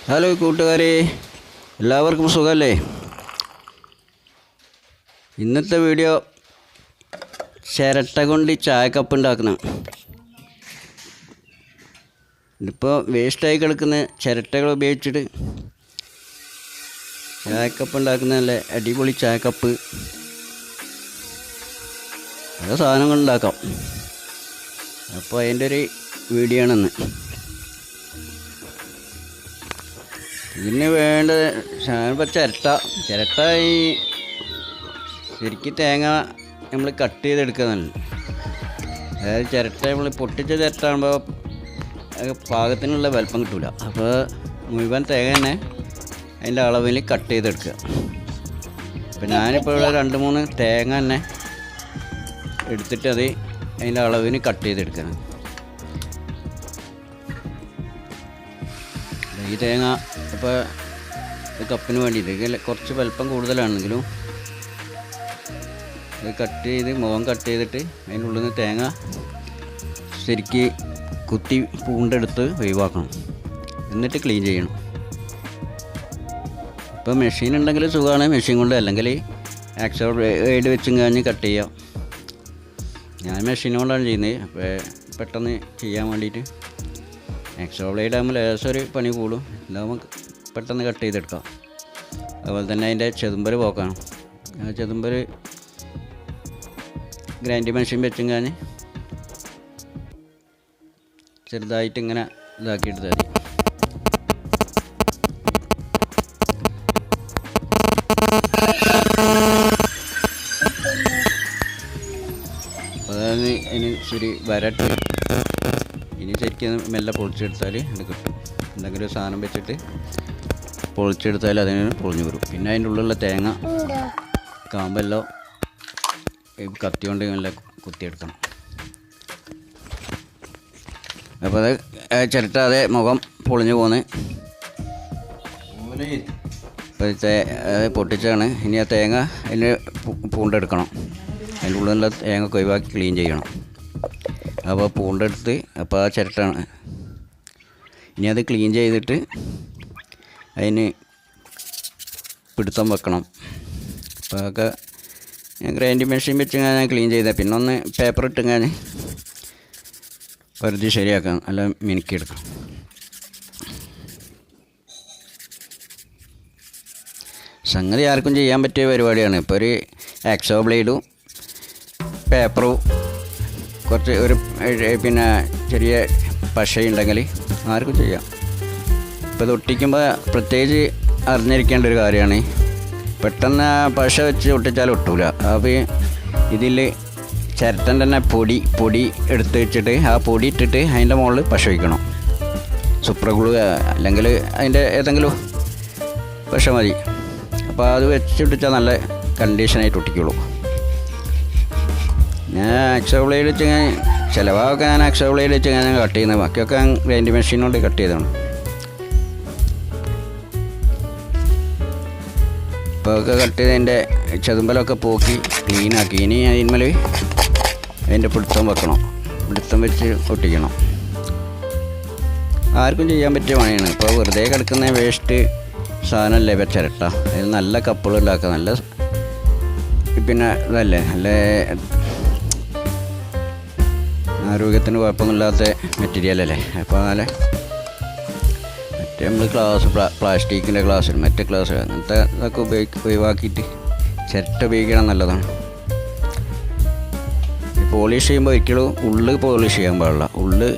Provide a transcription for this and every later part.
Hello കൂട്ടുകാരെ, എല്ലാവർക്കും സുഖമല്ലേ? ഇന്നത്തെ വീഡിയോ ചിരട്ട കൊണ്ട് ചായക്കപ്പ് ഉണ്ടാക്കണം. ഇതിപ്പോൾ വേസ്റ്റായി കിടക്കുന്ന ചിരട്ടകൾ ഉപയോഗിച്ചിട്ട് ചായക്കപ്പ് ഉണ്ടാക്കുന്ന നല്ല അടിപൊളി ചായക്കപ്പ് പല സാധനങ്ങൾ ഉണ്ടാക്കാം. അപ്പോൾ അതിൻ്റെ ഒരു വീഡിയോ ആണെന്ന്. ഇതിന് വേണ്ട ഇപ്പോൾ ചിരട്ട ഈ ശരിക്കും തേങ്ങ നമ്മൾ കട്ട് ചെയ്തെടുക്കുന്നതാണ്. അതായത് ചിരട്ട നമ്മൾ പൊട്ടിച്ച ചിരട്ടാകുമ്പോൾ പാകത്തിനുള്ള വലിപ്പം കിട്ടില്ല. അപ്പോൾ മുഴുവൻ തേങ്ങ തന്നെ അതിൻ്റെ അളവിൽ കട്ട് ചെയ്തെടുക്കുക. അപ്പോൾ ഞാനിപ്പോൾ ഇവിടെ 2-3 തേങ്ങ തന്നെ എടുത്തിട്ട് അത് അതിൻ്റെ അളവിന് കട്ട് ചെയ്തെടുക്കണം. ഈ തേങ്ങ ഇപ്പോൾ കപ്പിന് വേണ്ടിയിട്ട് കുറച്ച് വലിപ്പം കൂടുതലാണെങ്കിലും ഇത് കട്ട് ചെയ്ത് മുഖം കട്ട് ചെയ്തിട്ട് അതിൻ്റെ ഉള്ളിൽ നിന്ന് തേങ്ങ ശരിക്ക് കുത്തി പൂണ്ടെടുത്ത് ഒഴിവാക്കണം. എന്നിട്ട് ക്ലീൻ ചെയ്യണം. ഇപ്പോൾ മെഷീൻ ഉണ്ടെങ്കിൽ സുഖമാണ്, മെഷീൻ കൊണ്ട്. അല്ലെങ്കിൽ ആക്സോ ബ്ലേഡ് വെച്ചും കഴിഞ്ഞ് കട്ട് ചെയ്യാം. ഞാൻ മെഷീൻ കൊണ്ടാണ് ചെയ്യുന്നത്. അപ്പോൾ പെട്ടെന്ന് ചെയ്യാൻ വേണ്ടിയിട്ട് ആക്സോ ബ്ലേഡ് ആകുമ്പോൾ ലേശം ഒരു പണി കൂടും. ഇതാകുമ്പോൾ പെട്ടെന്ന് കട്ട് ചെയ്തെടുക്കാം. അതുപോലെ തന്നെ അതിൻ്റെ ചെതുമ്പൽ പോക്കണം. ആ ചെതുമ്പൽ ഗ്രൈൻഡിങ് മെഷീൻ വെച്ചും കഴിഞ്ഞ് ചെറുതായിട്ട് ഇങ്ങനെ ഇതാക്കിയെടുത്താൽ മതി. അതായത് ഇനി ശരി വരട്ട് ഇനി ശരിക്കും മെല്ലെ പൊളിച്ചെടുത്താൽ അത് കിട്ടും. എന്തെങ്കിലും ഒരു സാധനം വെച്ചിട്ട് പൊളിച്ചെടുത്താൽ അതിന് പൊളിഞ്ഞു വരും. പിന്നെ അതിൻ്റെ ഉള്ളിലുള്ള തേങ്ങ കാമ്പെല്ലാം കത്തി കൊണ്ട് നല്ല കുത്തിയെടുക്കണം. അപ്പോൾ അത് ചിരട്ട അതേ മുഖം പൊളിഞ്ഞു പോകുന്നത്. അപ്പോൾ അത് പൊട്ടിച്ചാണ്. ഇനി ആ തേങ്ങ അതിന് പൂണ്ടെടുക്കണം. അതിൻ്റെ ഉള്ളിലുള്ള തേങ്ങ ഒഴിവാക്കി ക്ലീൻ ചെയ്യണം. അപ്പോൾ പൂണ്ടെടുത്ത് അപ്പോൾ ആ ചിരട്ടാണ്. ഇനി അത് ക്ലീൻ ചെയ്തിട്ട് അതിന് പിടുത്തം വെക്കണം. അപ്പോൾ അതൊക്കെ ഞാൻ ഗ്രൈൻഡിങ് മെഷീൻ വെച്ച് ഞാൻ ക്ലീൻ ചെയ്താൽ പിന്നെ ഒന്ന് പേപ്പർ ഇട്ട് ഞാൻ പരിധി ശരിയാക്കാം, അല്ല മിനുക്കിയെടുക്കാം. സംഗതി ആർക്കും ചെയ്യാൻ പറ്റിയ പരിപാടിയാണ്. ഇപ്പോൾ ഒരു ആക്സോ ബ്ലേഡും പേപ്പറും കുറച്ച് ഒരു പിന്നെ ചെറിയ പശയുണ്ടെങ്കിൽ ആർക്കും ചെയ്യാം. ഇപ്പോൾ ഇത് ഒട്ടിക്കുമ്പോൾ പ്രത്യേകിച്ച് അറിഞ്ഞിരിക്കേണ്ട ഒരു കാര്യമാണ്. പെട്ടെന്ന് പശ വെച്ച് ഒട്ടിച്ചാൽ ഒട്ടൂല. അപ്പോൾ ഇതിൽ ചിരട്ടൻ തന്നെ പൊടി എടുത്ത് വെച്ചിട്ട് ആ പൊടി ഇട്ടിട്ട് അതിൻ്റെ മുകളിൽ പശ വയ്ക്കണം. സൂപ്പർ ഗ്ലൂ അല്ലെങ്കിൽ അതിൻ്റെ ഏതെങ്കിലും പശ മതി. അപ്പോൾ അത് വെച്ചൊട്ടിച്ചാൽ നല്ല കണ്ടീഷനായിട്ട് ഒട്ടിക്കുള്ളൂ. ഞാൻ ആക്സോ ബ്ലേഡ് വെച്ച് ചിലവാക്കെ ഞാൻ ആക്സോ ബ്ലേഡ് വെച്ച് ഞാൻ കട്ട് ചെയ്യുന്നത്. ബാക്കിയൊക്കെ ഗ്രൈൻഡിങ് മെഷീൻ കൊണ്ട് കട്ട് ചെയ്തതാണ്. ഇപ്പോൾ ഒക്കെ കട്ട് ചെയ്ത് അതിൻ്റെ ചെതുമ്പലൊക്കെ പോക്കി ക്ലീനാക്കി. ഇനി അതിന്മേൽ അതിൻ്റെ പിടുത്തം വെക്കണം. പിടുത്തം വെച്ച് ഒട്ടിക്കണം. ആർക്കും ചെയ്യാൻ പറ്റിയ പണിയാണ്. ഇപ്പോൾ വെറുതെ കിടക്കുന്ന വേസ്റ്റ് സാധനമല്ലേ ചിരട്ട. അതിൽ നല്ല കപ്പുകൾ ഉണ്ടാക്കുക. നല്ല പിന്നെ ഇതല്ലേ, നല്ല ആരോഗ്യത്തിന് കുഴപ്പമൊന്നുമില്ലാത്ത മെറ്റീരിയലല്ലേ. അപ്പോൾ നല്ല മറ്റേ നമ്മൾ പ്ലാസ്റ്റിക്കിൻ്റെ ഗ്ലാസ്, മറ്റേ ഗ്ലാസ് അങ്ങനത്തെ ഇതൊക്കെ ഒഴിവാക്കിയിട്ട് ചിരട്ട ഉപയോഗിക്കണം, നല്ലതാണ്. പോളിഷ് ചെയ്യുമ്പോൾ ഒരിക്കലും ഉള്ളു പോളിഷ് ചെയ്യാൻ പാടില്ല. ഉള്ളു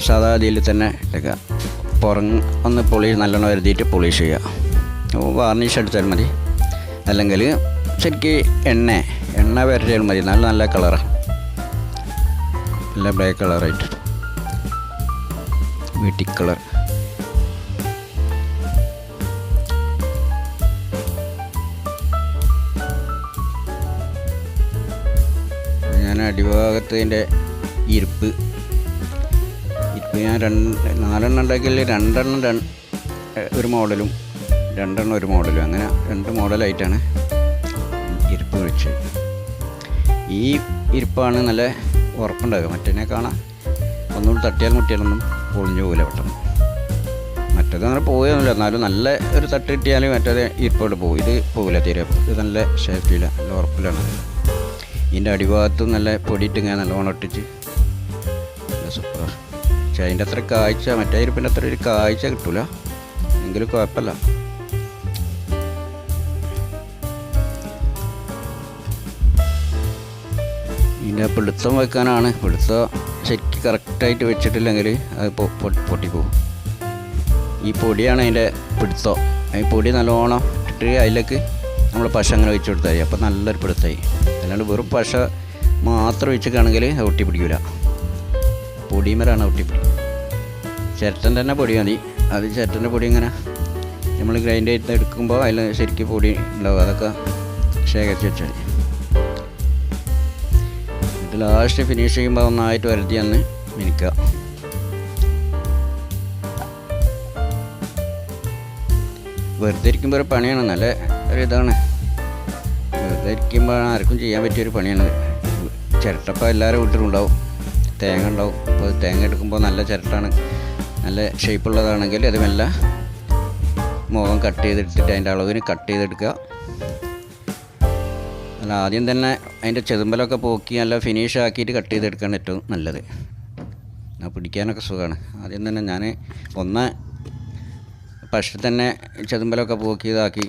സാധാ ഇതിൽ തന്നെ ഇട്ടേക്കുക. പുറം ഒന്ന് നല്ലോണം വരുത്തിയിട്ട് പോളിഷ് ചെയ്യുക. വാർണിഷ് അടിച്ചാൽ മതി. അല്ലെങ്കിൽ ശരിക്ക് എണ്ണ വരച്ചാൽ മതി. നല്ല കളറാണ്, നല്ല ബ്ലാക്ക് കളറായിട്ട് വീട്ടി കളർ. ഞാൻ അടിഭാഗത്തതിൻ്റെ ഇരിപ്പ് ഞാൻ 4 ഉണ്ടാക്കിയാൽ 2 ഒരു മോഡലും 2 ഒരു മോഡലും, അങ്ങനെ 2 മോഡലായിട്ടാണ് ഇരിപ്പ് വെച്ചത്. ഈ ഇരിപ്പാണ് നല്ല ഉറപ്പുണ്ടാകുക. മറ്റേനെ കാണാൻ ഒന്നുകൂടി തട്ടിയാൽ മുട്ടിയാലൊന്നും പൊളിഞ്ഞു പോകില്ല പെട്ടെന്ന്. മറ്റേത് അങ്ങനെ പോവുകയൊന്നുമില്ല. എന്നാലും നല്ല ഒരു തട്ട് കിട്ടിയാലും മറ്റേത് ഇരിപ്പോട്ട് പോകും. ഇത് പോകില്ല തീരെ. ഇത് നല്ല സേഫ്റ്റിയില്ല, നല്ല ഉറപ്പിലാണ്. ഇതിൻ്റെ അടിഭാഗത്തും നല്ല പൊടിയിട്ട് ഇങ്ങനെ നല്ലോണം ഒട്ടിച്ച് നല്ല സൂപ്പറാണ്. പക്ഷേ അതിൻ്റെ അത്ര കാഴ്ച മറ്റേ ഇരിപ്പിൻ്റെ അത്ര ഒരു കാഴ്ച കിട്ടില്ല, എങ്കിലും കുഴപ്പമില്ല. ഇതിൻ്റെ പിടുത്തം വെക്കാനാണ്. പിടുത്തം ശരിക്കും കറക്റ്റായിട്ട് വെച്ചിട്ടില്ലെങ്കിൽ അത് പൊട്ടിപ്പോവും. ഈ പൊടിയാണ് അതിൻ്റെ പിടുത്തം. ഈ പൊടി നല്ലോണം ഇട്ടിട്ട് അതിലേക്ക് നമ്മൾ പശ അങ്ങനെ വെച്ച് കൊടുത്താൽ അപ്പോൾ നല്ലൊരു പിടുത്തമായി. അല്ലാണ്ട് വെറും പശ മാത്രം വെച്ചിട്ടാണെങ്കിൽ അത് ഒട്ടിപ്പിടിക്കില്ല. പൊടിമേലാണ് ഒട്ടിപ്പിടിക്കും. ചിരട്ടൻ്റെ തന്നെ പൊടി മതി. അത് ചിരട്ടൻ്റെ പൊടി ഇങ്ങനെ നമ്മൾ ഗ്രൈൻഡ് ചെയ്ത് എടുക്കുമ്പോൾ അതിൽ ശരിക്കും പൊടി ഉണ്ടാവും. അതൊക്കെ ശേഖരിച്ച് വെച്ചാൽ മതി. എന്നിട്ട് ലാസ്റ്റ് ഫിനിഷ് ചെയ്യുമ്പോൾ ഒന്നായിട്ട് വരട്ടി ഒന്ന് മിനിക്കുക. വെറുതെ ഇരിക്കുമ്പോൾ ഒരു പണിയാണ്, നല്ല ഒരിതാണ്. വെറുതെ ഇരിക്കുമ്പോൾ ആർക്കും ചെയ്യാൻ പറ്റിയൊരു പണിയാണ്. ചിരട്ടപ്പം എല്ലാവരും വീട്ടിലുണ്ടാവും, തേങ്ങ ഉണ്ടാവും. അപ്പോൾ തേങ്ങ എടുക്കുമ്പോൾ നല്ല ചിരട്ടാണ്, നല്ല ഷേപ്പുള്ളതാണെങ്കിൽ അത് മെല്ലെ മുഖം കട്ട് ചെയ്തെടുത്തിട്ട് അതിൻ്റെ അളവിന് കട്ട് ചെയ്തെടുക്കുക. അല്ല, ആദ്യം തന്നെ അതിൻ്റെ ചെതുമ്പലൊക്കെ പോക്കി നല്ല ഫിനിഷ് ആക്കിയിട്ട് കട്ട് ചെയ്തെടുക്കുകയാണ് ഏറ്റവും നല്ലത്. എന്നാൽ പിടിക്കാനൊക്കെ സുഖമാണ്. ആദ്യം തന്നെ ഞാൻ പക്ഷെ തന്നെ ചെതുമ്പലൊക്കെ പോക്കി ഇതാക്കി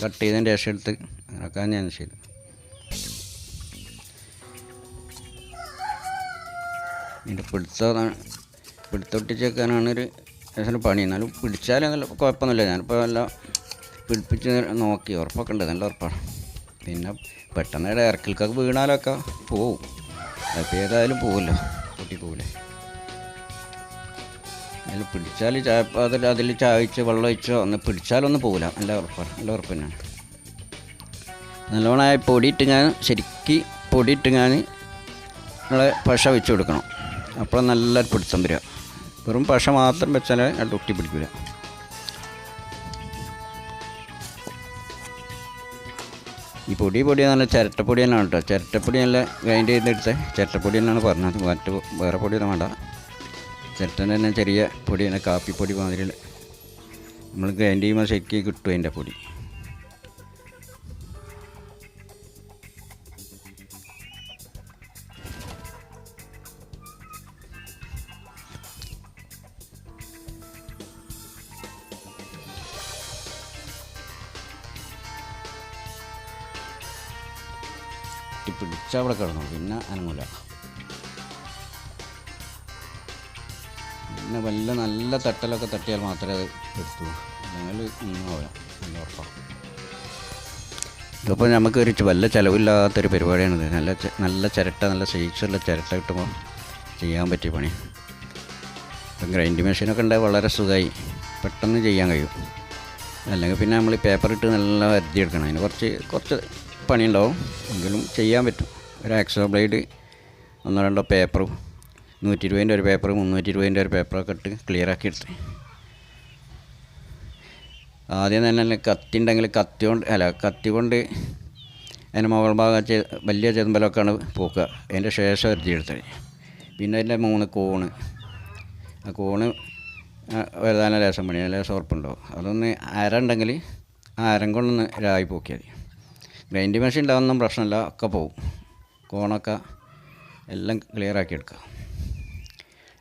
കട്ട് ചെയ്തതിൻ്റെ ശേഷം എടുത്ത് അങ്ങനെയൊക്കെ ഞാൻ ചെയ്തു. ഇതിൻ്റെ പിടുത്തൊട്ടിച്ചേക്കാനാണ് ഒരു രസം പണി. എന്നാലും പിടിച്ചാലും നല്ല കുഴപ്പമൊന്നുമില്ല. ഞാനിപ്പോൾ എല്ലാം പിടിപ്പിച്ച് നോക്കി, ഉറപ്പൊക്കെ ഉണ്ട്, നല്ല ഉറപ്പാണ്. പിന്നെ പെട്ടെന്ന് ഇറക്കിൽക്കൊക്കെ വീണാലൊക്കെ പോവും. അപ്പോൾ ഏതായാലും പോവില്ല, പൊട്ടിപ്പോവില്ലേ. അതിൽ പിടിച്ചാൽ അതിൽ ചായച്ച് വെള്ളം ഒഴിച്ചോ ഒന്ന് പിടിച്ചാലൊന്നും പോകില്ല. നല്ല ഉറപ്പാണ്, നല്ല ഉറപ്പ് തന്നെയാണ്. നല്ലോണം പൊടിയിട്ട് ശരിക്ക് പൊടിയിട്ട് നമ്മളെ പശ വെച്ച് കൊടുക്കണം. അപ്പോൾ നല്ലൊരു പിടുത്തം വരിക. വെറും പശ മാത്രം വെച്ചാൽ അത് ഒട്ടി പിടിക്കില്ല. ഈ പൊടി നല്ല ചിരട്ടപ്പൊടി തന്നെയാണ് കേട്ടോ. ചിരട്ടപ്പൊടി നല്ല ഗ്രൈൻഡ് ചെയ്തെടുത്ത ചിരട്ടപ്പൊടി തന്നെയാണ് പറഞ്ഞത്. മറ്റ് വേറെ പൊടിയൊന്നും വേണ്ട. ചിരട്ടൻ്റെ തന്നെ ചെറിയ പൊടി തന്നെ, കാപ്പിപ്പൊടി മാതിരി നമ്മൾ ഗ്രൈൻഡ് ചെയ്യുമ്പോൾ ശരിക്കും കിട്ടും അതിൻ്റെ പൊടി. പിടിച്ചാൽ അവിടെ കിടന്നു, പിന്നെ അനങ്ങൂല. പിന്നെ വല്ല നല്ല തട്ടലൊക്കെ തട്ടിയാൽ മാത്രമേ അത് എടുത്തു, അല്ലെങ്കിൽ ഒന്നും ആവില്ല, നല്ല ഉറപ്പാണ്. ഇതിപ്പോൾ നമുക്കൊരു വല്ല ചിലവില്ലാത്തൊരു പരിപാടിയാണിത്. നല്ല ചിരട്ട, നല്ല സൈസുള്ള ചിരട്ട കിട്ടുമ്പോൾ ചെയ്യാൻ പറ്റിയ പണി. ഇപ്പം ഗ്രൈൻഡിങ് മെഷീനൊക്കെ ഉണ്ടായി വളരെ സുഖമായി, പെട്ടെന്ന് ചെയ്യാൻ കഴിയും. അല്ലെങ്കിൽ പിന്നെ നമ്മൾ ഈ പേപ്പർ ഇട്ട് നല്ല വരുത്തിയെടുക്കണം. അതിന് കുറച്ച് പണിയുണ്ടാവും, എങ്കിലും ചെയ്യാൻ പറ്റും. ഒരു ആക്സോ ബ്ലേഡ്, 1-2 പേപ്പറും, 120ൻ്റെ ഒരു പേപ്പർ, 320ൻ്റെ ഒരു പേപ്പറൊക്കെ ഇട്ട് ക്ലിയറാക്കി എടുത്ത്. ആദ്യം തന്നെ കത്തി ഉണ്ടെങ്കിൽ കത്തി കൊണ്ട് അതിൻ്റെ മുകൾ ഭാഗം വലിയ ചെതുമ്പലൊക്കെയാണ് പോക്കുക. അതിൻ്റെ ശേഷം വരുത്തിയെടുത്തത്. പിന്നെ അതിൻ്റെ 3 കോണ്, ആ കോണ് വലുതാന ലേശം പണി, നല്ല ഉറപ്പുണ്ടാവും. അതൊന്ന് ഉണ്ടെങ്കിൽ ആ അരം കൊണ്ടൊന്ന് രായി പോക്കിയാൽ മതി. ഗ്രൈൻഡിങ് മെഷീൻ ഉണ്ടാകുന്നൊന്നും പ്രശ്നമില്ല, ഒക്കെ പോവും. കോണൊക്കെ എല്ലാം ക്ലിയറാക്കി എടുക്കുക.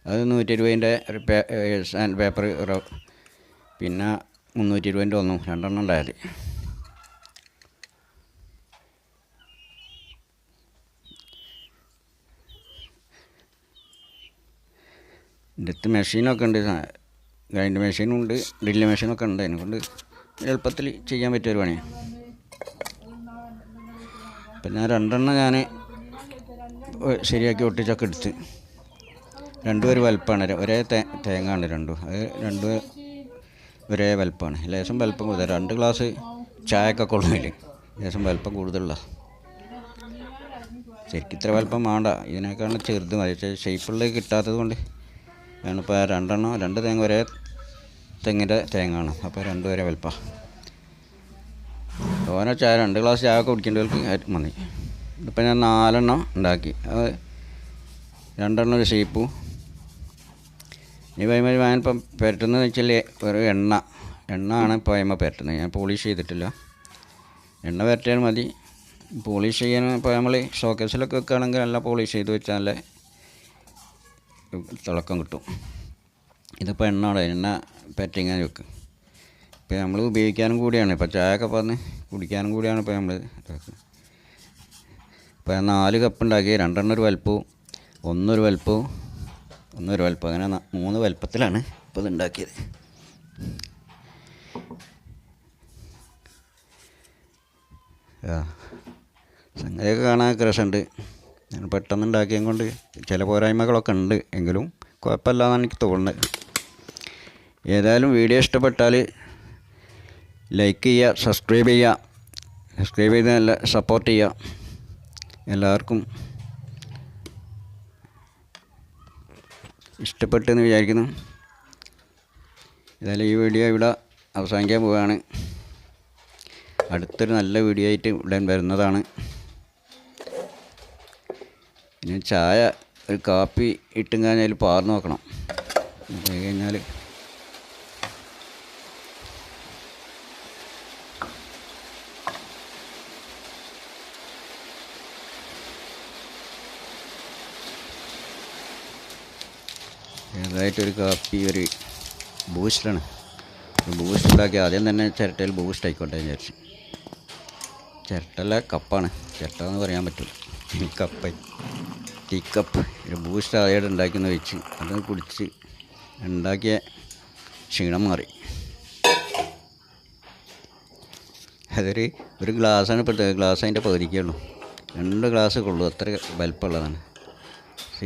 അത് 120ൻ്റെ ഒരു പേപ്പർ, പിന്നെ 320ൻ്റെ 2 ഉണ്ടായാൽ മതി. എൻ്റെ അടുത്ത് മെഷീനൊക്കെ ഉണ്ട്, ഗ്രൈൻഡ് മെഷീനും ഉണ്ട്, ഡ്രില്ല് മെഷീനൊക്കെ ഉണ്ട്. അതിനെക്കൊണ്ട് എളുപ്പത്തിൽ ചെയ്യാൻ പറ്റിയൊരു പണിയാണ്. അപ്പം ഞാൻ 2 ഞാൻ ശരിയാക്കി ഒട്ടിച്ചൊക്കെ എടുത്ത്. 2 ഒരു വലുപ്പമാണ്, ഒരേ തേങ്ങ ആണ് രണ്ടും. അത് 2 ഒരേ വലുപ്പമാണ്. ലേശം വലുപ്പം കൂടുതൽ, 2 ഗ്ലാസ് ചായയൊക്കെ കൊള്ളുന്നില്ല, ലേശം വലുപ്പം കൂടുതലുള്ള. ശരിക്കും ഇത്ര വലുപ്പം വേണ്ട, ഇതിനേക്കാളും ചെറുത് മതി. ഷേപ്പുള്ള കിട്ടാത്തത് കൊണ്ട് ഞാനിപ്പോൾ 2 തേങ്ങ ഒരേ തെങ്ങിൻ്റെ തേങ്ങയാണ്, അപ്പോൾ 2 വരെ വലുപ്പമാണ്. ഓരോ ചായ 2 ഗ്ലാസ് ചായ ഒക്കെ കുടിക്കേണ്ടവർക്ക് മതി. ഇപ്പം ഞാൻ 4 ഉണ്ടാക്കി. അത് 2 ഒരു ഷേപ്പും ഈ പൈമ ഞാനിപ്പം പുരട്ടുന്നത് വെച്ചാൽ ഒരു എണ്ണ ആണ് പൈമ പുരട്ടുന്നത്. ഞാൻ പോളിഷ് ചെയ്തിട്ടില്ല. എണ്ണ പുരട്ടിയാൽ മതി. പോളിഷ് ചെയ്യാൻ ഇപ്പോൾ നമ്മൾ ഷോക്കേസിലൊക്കെ വെക്കുകയാണെങ്കിൽ നല്ല പോളിഷ് ചെയ്ത് വെച്ചാൽ നല്ല തിളക്കം കിട്ടും. ഇതിപ്പോൾ എണ്ണ പുരട്ടിങ്ങനെ വെക്കും. ഇപ്പോൾ നമ്മൾ ഉപയോഗിക്കാനും കൂടിയാണ്. ഇപ്പോൾ ചായയൊക്കെ പറഞ്ഞ് കുടിക്കാനും കൂടിയാണ് ഇപ്പോൾ നമ്മൾ ഇതാക്കുക. ഇപ്പോൾ 4 കപ്പ് ഉണ്ടാക്കി 2 ഒരു വലുപ്പവും 1 വലുപ്പവും 1 വലുപ്പം, അങ്ങനെ 3 വലുപ്പത്തിലാണ് ഇപ്പോൾ ഇത് ഉണ്ടാക്കിയത്. സംഗതിയൊക്കെ കാണാനൊക്കെ രസമുണ്ട്. ഞാൻ പെട്ടെന്ന് ഉണ്ടാക്കിയത് കൊണ്ട് ചില പോരായ്മകളൊക്കെ ഉണ്ട്, എങ്കിലും കുഴപ്പമില്ലാന്നാണ് എനിക്ക് തോന്നുന്നത്. ഏതായാലും വീഡിയോ ഇഷ്ടപ്പെട്ടാൽ ലൈക്ക് ചെയ്യുക, സബ്സ്ക്രൈബ് ചെയ്ത് നല്ല സപ്പോർട്ട് ചെയ്യുക. എല്ലാവർക്കും ഇഷ്ടപ്പെട്ടെന്ന് വിചാരിക്കുന്നു. ഏതായാലും ഈ വീഡിയോ ഇവിടെ അവസാനിക്കാൻ പോവുകയാണ്. അടുത്തൊരു നല്ല വീഡിയോ ആയിട്ട് ഉടൻ വരുന്നതാണ്. ഇനി ചായ ഒരു കാപ്പി ഇട്ടും കഴിഞ്ഞാൽ പാർന്ന് നോക്കണം. കഴിഞ്ഞാൽ ചെറുതായിട്ടൊരു കാപ്പി, ഒരു ബൂസ്റ്റാണ്. ബൂസ്റ്റ് ഉണ്ടാക്കി ആദ്യം തന്നെ ചിരട്ടയിൽ ബൂസ്റ്റ് ആയിക്കോട്ടെ വിചാരിച്ചു. ചിരട്ടല്ല, കപ്പാണ്. ചിരട്ട എന്ന് പറയാൻ പറ്റില്ല, ടീ കപ്പ്. ഒരു ബൂസ്റ്റ് ആദ്യമായിട്ട് ഉണ്ടാക്കിയെന്ന് വെച്ച് അത് കുടിച്ച് ഉണ്ടാക്കിയ ക്ഷീണം മാറി. ഒരു ഗ്ലാസ്സാണ് ഇപ്പോൾ. ഗ്ലാസ് അതിൻ്റെ പകുതിക്കുള്ളൂ. 2 ഗ്ലാസ് കൊള്ളൂ, അത്ര വലിപ്പമുള്ളതാണ്.